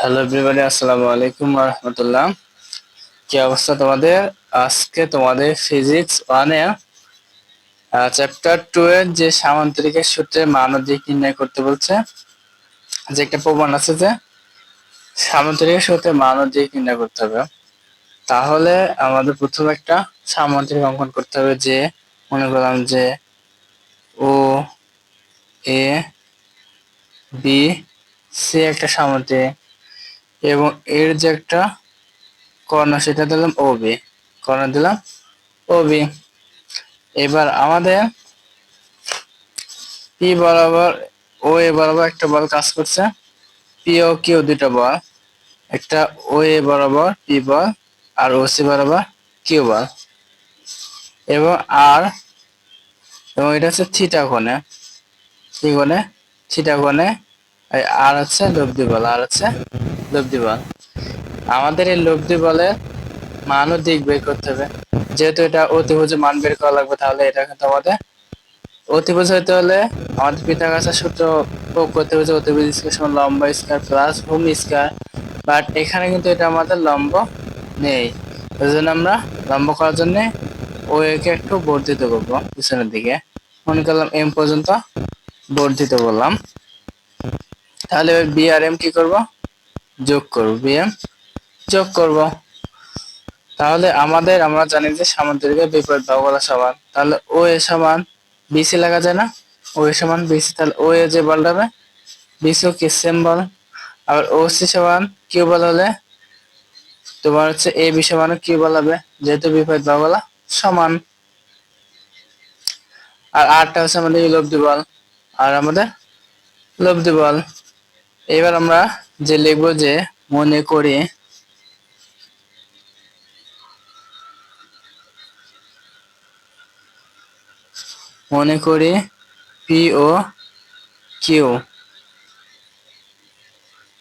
Hello everybody, আসসালামু আলাইকুম ওয়া রাহমাতুল্লাহ। কি অবস্থা তোমাদের? আজকে তোমাদের ফিজিক্স 1 এ চ্যাপ্টার 2 এর যে সামান্তরিকের সূত্রের মান ও দিক নির্ণয় করতে বলছে। যে একটা প্রমাণ আছে যে সামান্তরিকের সূত্রের মান ও দিক নির্ণয় করতে হবে। তাহলে আমাদের প্রথমে একটা সামান্তরিক অঙ্কন করতে হবে। যে মনে করলাম যে ও এ বি সি একটা সামান্তরিক এবং এর যে একটা কর্ণ সেটা দিলাম ও বি, কর্ণ দিলাম ও বি। এবার আমাদের পি বরাবর ও এ বরাবর একটা বল কাজ করছে, পি ও কিউ দুটো বল, একটা ও এ বরাবর পি বল আর ও সি বরাবর কিউ বল, এবং আর এবং এটা হচ্ছে থিটা কোণে, কি কোণে? থিটা কোণে। আর হচ্ছে লব্ধি বল, আর হচ্ছে লব্ধি বল। আমাদের এই লব্ধি বলের মান ও দিক বের করতে হবে। যেহেতু এটা অতিভুজের মান বের করা লাগবে, তাহলে এটা কিন্তু আমাদের অতিভুজ হইতে হলে আমাদের পিথাগোরাসের সূত্র প্রয়োগ করতে হবে। অতিভুজ স্কয়ার সমান লম্ব স্কয়ার প্লাস ভূমি স্কয়ার। বাট এখানে কিন্তু এটা আমাদের লম্ব নেই, এই জন্য আমরা লম্ব করার জন্য ও একে একটু বর্ধিত করবো পিছনের দিকে। মনে করলাম এম পর্যন্ত বর্ধিত করলাম। তাহলে বি আর এম কি করব? যোগ করব, বি এম যোগ করব। তাহলে আমরা জানি যে সামান্তরিকের বিপরীত বাহুগুলো সমান। তাহলে ও এ সমান বিসি লেখা যায় না? ও এ সমান বিসি, তাহলে ও এ যে বলটা হবে বিসি ও কি সেম বল। আবার ও সি সমান কিউ বল হলে তোমার হচ্ছে এ বি সমান কিউ বল হবে, যেহেতু বিপরীত বাহুগুলো সমান। আর আরটা হচ্ছে আমাদের লব্ধি বল, আর আমাদের লব্ধি বল। এবার আমরা যে লিখবো যে মনে করি পি ও কিউ,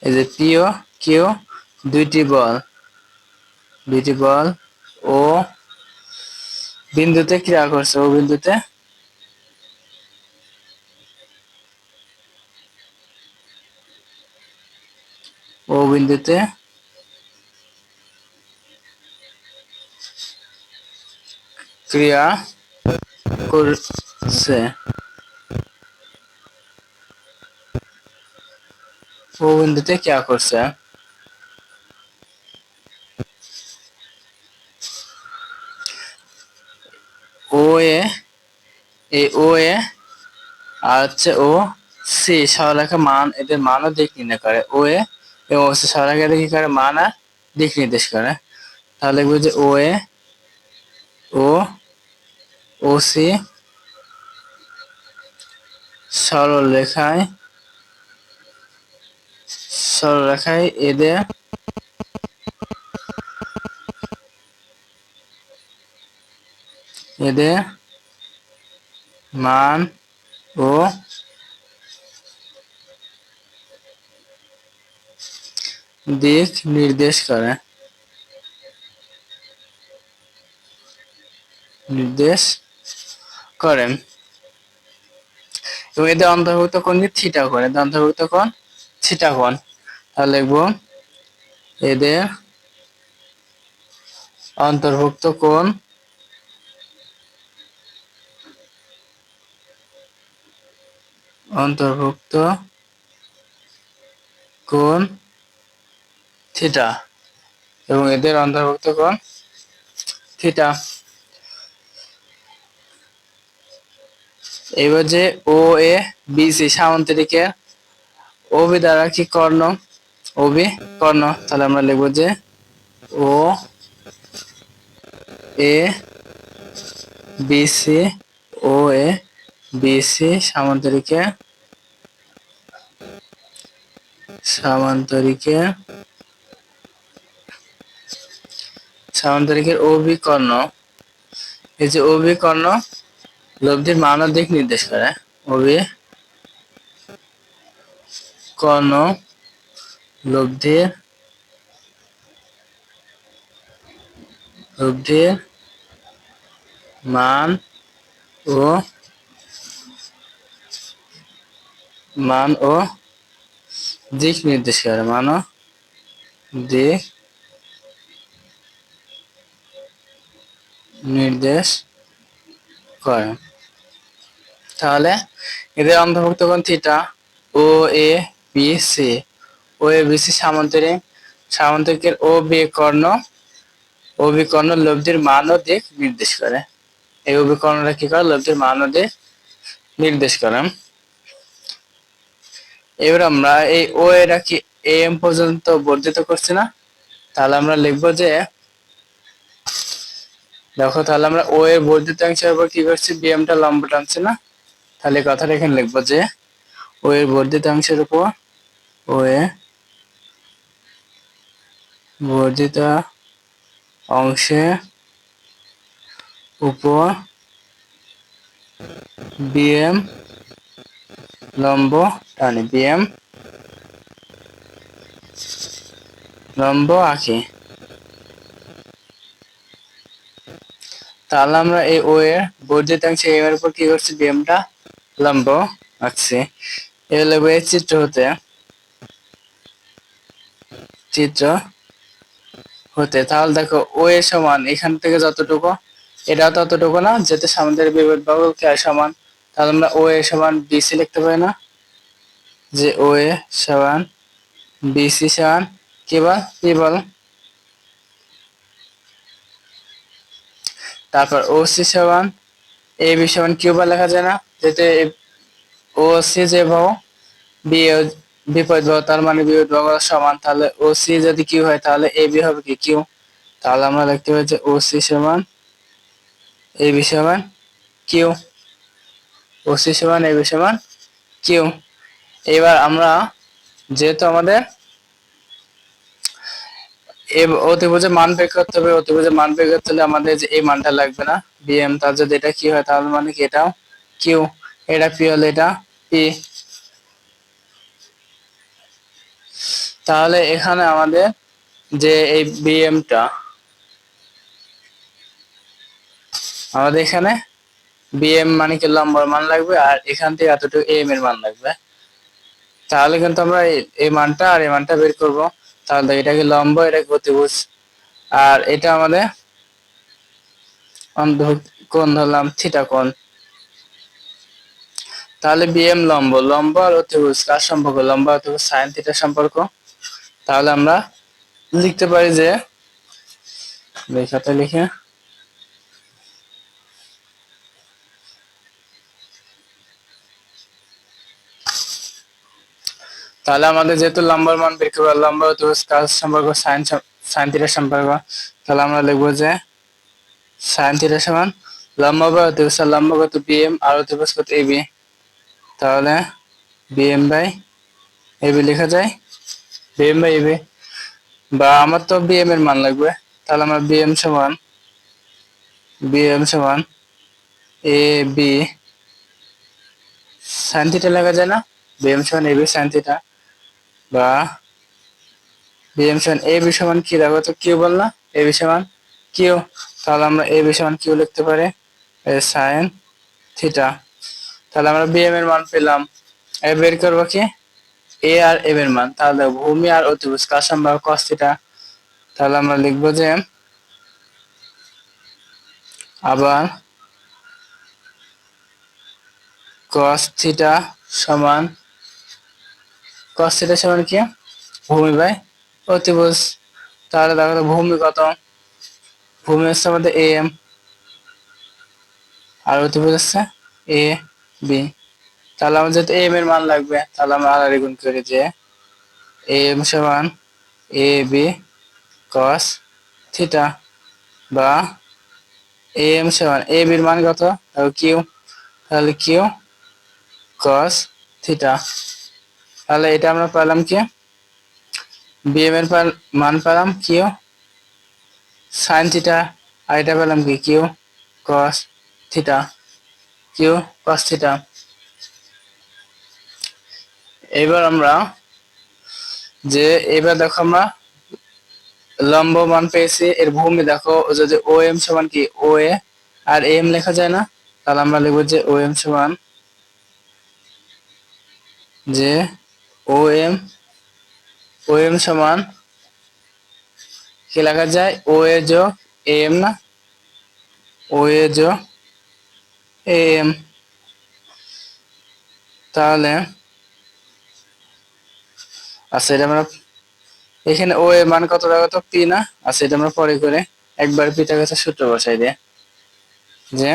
এই যে পি ও কিউ দুইটি বল ও বিন্দুতে ক্রিয়া করছে, ও বিন্দুতে ক্রিয়া করছে, ও বিন্দুতে ক্রিয়া করছে। ও এ, এই ও এ আর হচ্ছে ও সি সরলরেখা মান, এদের মান ও দিক নির্ণয় করে। ও এ এবং ও সি সরলরেখা কি করে? মান আর দিক নির্দেশ করে। তাহলে লিখবো যে ও এ ও ও সি সরলরেখায় এদের মান ও দিক নির্দেশ করে, করেন। এবং এদের অন্তর্ভুক্ত কোণ কি? থিটা কোণ। এদের অন্তর্ভুক্ত কোণ থিটা কোণ। তাহলে লিখবো এদের অন্তর্ভুক্ত কোণ থিটা, এবং এদের অন্তর্ভুক্ত কোণ থিটা। এবার যে O A B C সামান্তরিকের O B দ্বারা কি কর্ণ? ও বি কর্ণ। তাহলে আমরা লিখবো যে O A B C, O A B C সামান্তরিকের O B কর্ণ। এই যে ও বি কর্ণ লব্ধির মান ও দিক নির্দেশ করে। ও বি কর্ণ লব্ধির মান ও দিক নির্দেশ করে, দিক নির্দেশ করে। তাহলে এদের অন্তর্ভুক্ত কোণ theta. O A B C, O A B C সামান্তরিক, সামান্তরিকের O B কর্ণ লব্ধির মান ও দিক নির্দেশ করে। এই ও বি কর্ণটা কি করে? লব্ধির মান ও দিক নির্দেশ করে। এবার আমরা এই ও এরা কি এম পর্যন্ত বর্ধিত করছি না? তাহলে আমরা লিখবো যে, দেখো তাহলে আমরা ও এর বর্ধিতাংশের উপর কি করছি? বিএমটা লম্ব টানছি না? তাহলে কথাটা এখানে লিখবো যে ও এর বর্ধিতাংশের উপর, ও এ বর্ধিত অংশের উপর বিএম লম্ব টানি, বিএম লম্ব আঁকি। তাহলে আমরা এই ও এর বর্ধিতাংশে এম এর উপর কি করছি? বিএমটা লম্ব আঁকছি। এ হলো এই চিত্র হতে। তাহলে দেখো ও এর সমান এখান থেকে যতটুকু, এটা ততটুকু না, যেতে সামনের বিপরীত বাহু কে সমান। তাহলে আমরা ও এ সমান বিসি লিখতে পারি না? যে ও এ সমান বিসি সমান কি বল? পি বল। তারপর ও সি সমান এ বি সমান কিউ বল লেখা যায় না? যেতে ও সি যে বাহু, বি বিপরীত বাহু, তার মানে বিপরীত বাহু সমান। তাহলে ও সি যদি কিউ হয় তাহলে এ বি হবে কি? কিউ। তাহলে আমরা লিখতে পারি যে ও সি সমান এ বি সমান কিউ, ও সি সমান এ বি সমান কিউ। এবার আমরা যেহেতু আমাদের অতিভুজের মান বের করতে হবে, অতিভুজের মান বের করতে হলে আমাদের যে এই মানটা লাগবে না বিএম, তার যদি এটা কি হয় তাহলে মানে কি এটাও কিউ, এটা পি হলে এটা পি। তাহলে এখানে আমাদের যে এই বিএমটা, আমাদের এখানে বিএম মানে কি লম্বর মান লাগবে, আর এখান থেকে এতটুকু এম এর মান লাগবে। তাহলে কিন্তু আমরা এই মানটা আর এই মানটা বের করব। তাহলে এটা কি লম্ব, এটা কি অতিভুজ, আর এটা আমাদের কোণ ধরলাম থিটা কোণ। তাহলে বিএম লম্ব, লম্ব আর অতিভুজ কার সম্পর্ক? লম্ব আর অতিভুজ সাইন থিটা সম্পর্ক। তাহলে আমরা লিখতে পারি যে, লেখাতে লিখে, তাহলে আমাদের যেহেতু লম্বার মান বের করবো, লম্ব অতিভুজ কার সম্পর্ক? সাইন থিটার সম্পর্ক। তাহলে আমরা লিখবো যে সাইন থিটা সমান লম্ব বাই অতিভুজ, লম্ব কত? বিএম, আর অতিভুজ কত? এবি। তাহলে বিএম বাই এবি লেখা যায়, বিএম বাই এবি। বা আমার তো বিএম এর মান লাগবে, তাহলে আমরা বিএম সমান এ বি সাইন থিটা লেখা যায় না? বিএম সমান এ বি সাইন থিটা, বা বিএম সমান এ বি সমান কি দেখো তো? কিউ বল না? এ বি সমান কিউ। তাহলে আমরা এ বি সমান কিউ লিখতে পারি সাইন থিটা। তাহলে আমরা বিএম এর মান পেলাম। বের করবো কি এ আর এম এর মান। তাহলে ভূমি আর অতিভুজ কার সম্পর্ক? Cos theta. তাহলে আমরা লিখবো যে আবার কস থিটা সমান, কস থিটা সমান কি? ভূমি বাই অতিভুজ। তাহলে দেখো ভূমি কত? ভূমি হচ্ছে আমাদের এ এম, আর অতিভুজ হচ্ছে এ বি। তাহলে আমাদের যেহেতু এম এর মান লাগবে, তাহলে আমরা আর গুণ করি যে এম সমান এ বি কস থিটা, বা এম সমান এ বির মান কত? কিউ, তাহলে কিউ কস থিটা। তাহলে এটা আমরা পেলাম কি? বিএম এর মান পেলাম কিউ সাইন থিটা, আর এটা পেলাম কি? Q cos theta, Q cos theta. এবার আমরা যে, এবার দেখো আমরা লম্ব মান পেয়েছি, এর ভূমি দেখো যদি ও এম সমান কি? ও এ আর এম লেখা যায় না? তাহলে আমরা লিখবো যে ও এম সমান যে ও এম সমান কি লেখা যায়? ও এ যোগ এ এম না, ও এ যোগ এ এম। তাহলে আচ্ছা এটা আমরা এখানে ও এর মান কত দেখো তো? পি না? আচ্ছা এটা আমরা পরে করে একবার পিটার কাছে সূত্র বসাই দিয়ে যে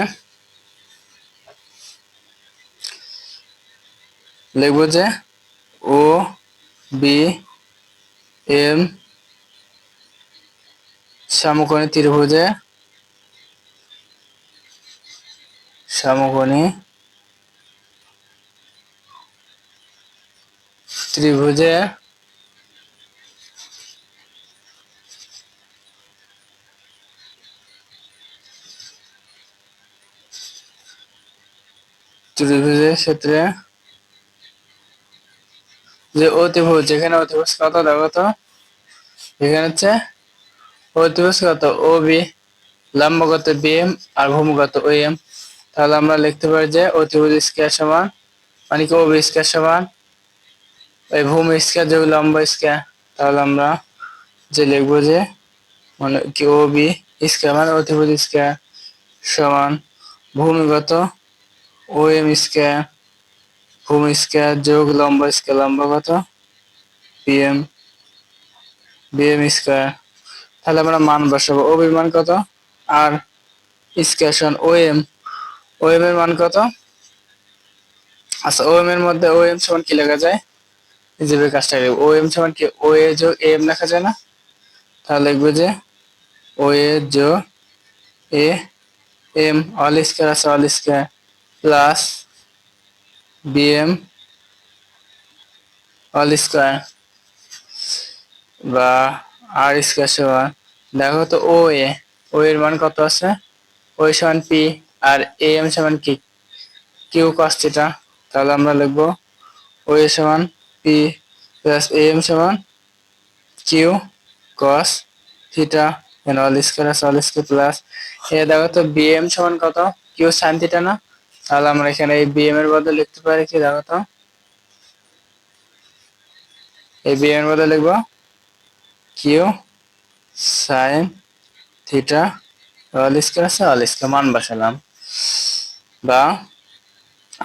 লিখবো যে ও বি এম সমকোণী ত্রিভুজে সমকোণী ত্রিভুজে ত্রিভুজের ক্ষেত্রে যে অতিভুজ, যেখানে অতিভুজ কত দেখো তো? এখানে হচ্ছে অতিভুজ কত? ও বি, লম্ব কত? বি এম, আর ভূমি কত? ও এম। তাহলে আমরা লিখতে পারি যে অতিভুজ স্কয়ার সমান মানে কি ও বি স্কয়ার সমান ওই ভূমি স্কয়ার যোগ লম্ব স্কয়ার। তাহলে আমরা যে লিখবো যে মানে কি ও বি স্কয়ার মানে অতিভুজ স্কয়ার সমান ভূমিগত ও এম স্কয়ার, ভূমি স্কয়ার যোগ লম্ব স্কয়ার, লম্ব কত? B M, B M square. তাহলে আমরা মান বসাবো। ও বি মান কত? আর স্কয়ার সমান ও এম, ও এম এর মান কত? আচ্ছা ও এম এর মধ্যে ও এম সমান কি লেখা যায়? যে কাজটা ও এম সমান কি ও এ যোগ এ এম লেখা যায় না? তাহলে লিখবো যে ও এ যোগ এ এম অল স্কয়ার আছে whole square plus B M whole square বা আর স্কয়ার সমান দেখো তো ও এর মান কত আছে? ও সমান পি আর এ এম সমান কি কিউ কস থিটা। তাহলে আমরা লিখবো ও এ সমান পি প্লাস এ এম সমান Q cos theta and whole square আছে অল স্কয়ার প্লাস এ দেখো তো বি এম সমান কত? কিউ সাইন থিটা না? তাহলে আমরা এখানে এই বি এম এর বদলে লিখতে পারি কি দেখো তো? এই বি এম এর বদলে লিখবো Q sine theta whole square আছে অল স্কয়ার মান বসালাম বা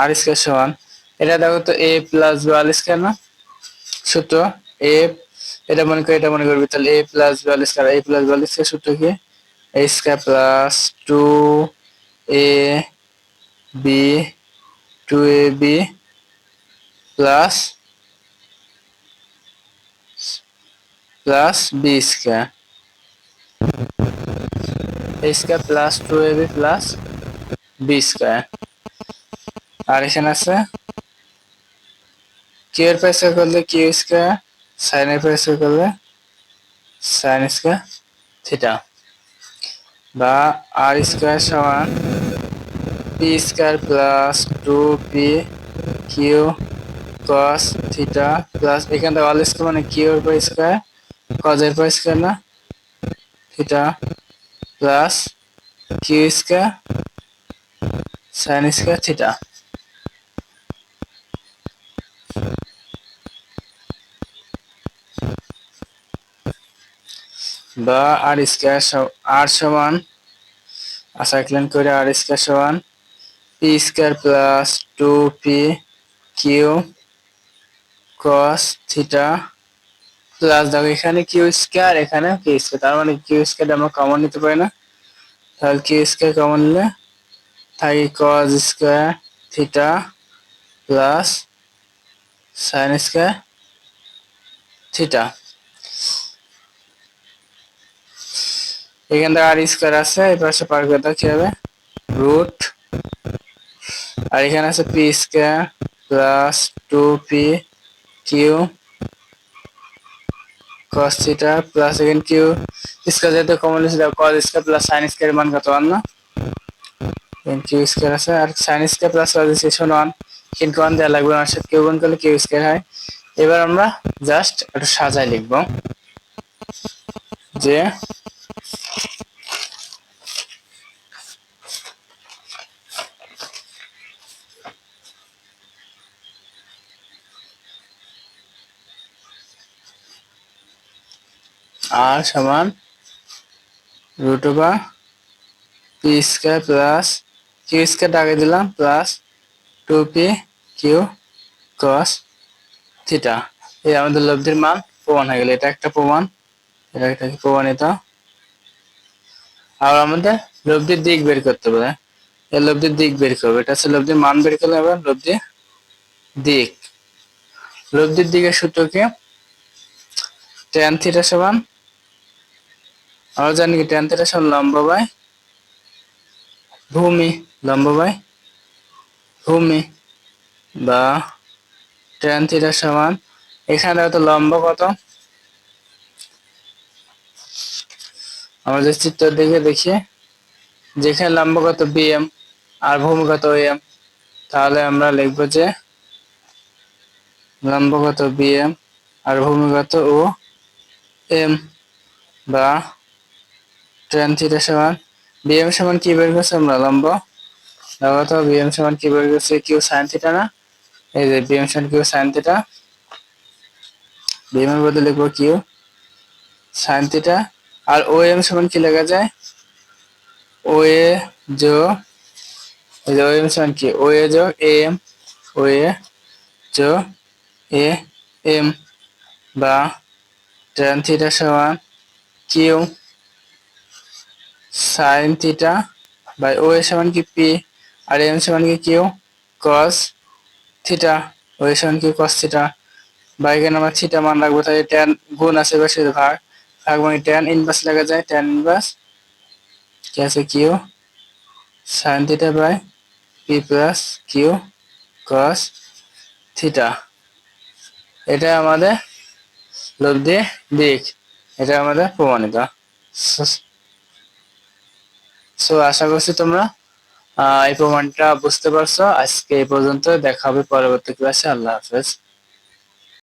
আর স্কয়ার সমান এটা দেখো তো A plus B whole square না? সূত্র এ এটা মনে করবি তাহলে A plus B whole square, A plus B whole square সূত্র কি? A square plus two A B, two A B plus B square, A square plus two A B plus B square. আর এখানে আছে Q এর পাই square করলে Q square, sine এর পাই স্কয়ার করলে সাইন স্কয়ার থিটা বা আর স্কয়ার সমান P square plus two P Q cos theta plus এখান থেকে অল স্কয়ার মানে কিউ এর পাই স্কয়ার কজ এর পাই স্কয়ার না theta plus Q square sine square theta বা আর স্কয়ার আর সমান আসাইক্লিন করে আর স্কয়ার সমান P square plus two P Q cos theta plus দেখো এখানে কিউ স্কয়ার এখানে কিউ স্কয়ার, তার মানে কিউ স্কয়ার আমরা কমন নিতে পারি না? তাহলে কিউ স্কয়ার কমন নিলে থাকে কস square theta plus sign square theta. এখান থেকে আর স্কয়ার আছে এই পাশে পার করে দাও কি হবে? রুট আর এখানে আছে P square plus two P Q cos theta plus এখানে কিউ স্কয়ার যেহেতু কমন লিখে দাও cos square plus sin square মান কত 1 না? এখানে কিউ স্কয়ার আছে আর sin square plus cos square 1 কিন্তু 1 দেওয়া লাগবে না, সাথে কিউ গুণ করলে কিউ স্কয়ার হয়। এবার আমরা জাস্ট একটু সাজাই লিখব যে r সমান root over P square plus Q square আগে দিলাম plus 2p Q cos theta. এই আমাদের লব্ধির মান প্রমাণ হয়ে গেল। এটা একটা প্রমাণ, এটা একটা প্রমাণিত। আর আমাদের লব্ধির দিক বের করতে হবে। এই লব্ধির দিক বের করবে, এটা হচ্ছে লব্ধির মান বের করলে আবার লব্ধির দিক। লব্ধির দিকের সূত্র কি? tan থিটা সমান, আমরা জানি কি tan থিটা সমান লম্ব বাই ভূমি, লম্ব বাই ভূমি, বা tan থিটা সমান, এখানে কত লম্ব কত, আমাদের চিত্রের দিকে দেখি, যেখানে লম্ব কত bm আর ভূমি কত am, তাহলে আমরা লিখব যে লম্ব কত bm আর ভূমি কত ও m, বা tan থিটা সমান bm সমান কি বের করছি আমরা, লম্ব কত bm সমান কি বের করছি, কিউ sin থিটা না, এই যে bm সমান কিউ sin থিটা, bm এর বদলে লিখব কিউ sin থিটা। আর om সমান কি লেখা যায়, oa যোগ, এই যে om সমান কি oa যোগ am, oa যোগ am, বা tan থিটা সমান Q sin theta by oa সমান কি p আর m সমান কি কিউ cos থিটা, oa সমান কিউ cos থিটা, বা এখানে আমরা থিটা মান রাখবো, তাই tan গুণ আছে পাশে ভাগ, ভাগ মানে tan ইনভার্স লেখা যায়, tan ইনভার্স কি আছে Q sin theta by p plus Q cos theta. এটা আমাদের লব্ধি দিক, এটা আমাদের প্রমাণিত। সো আশা করছি তোমরা এই প্রমাণটা বুঝতে পারছো। আজকে এই পর্যন্ত, দেখা হবে পরবর্তী ক্লাসে। আল্লাহ হাফেজ।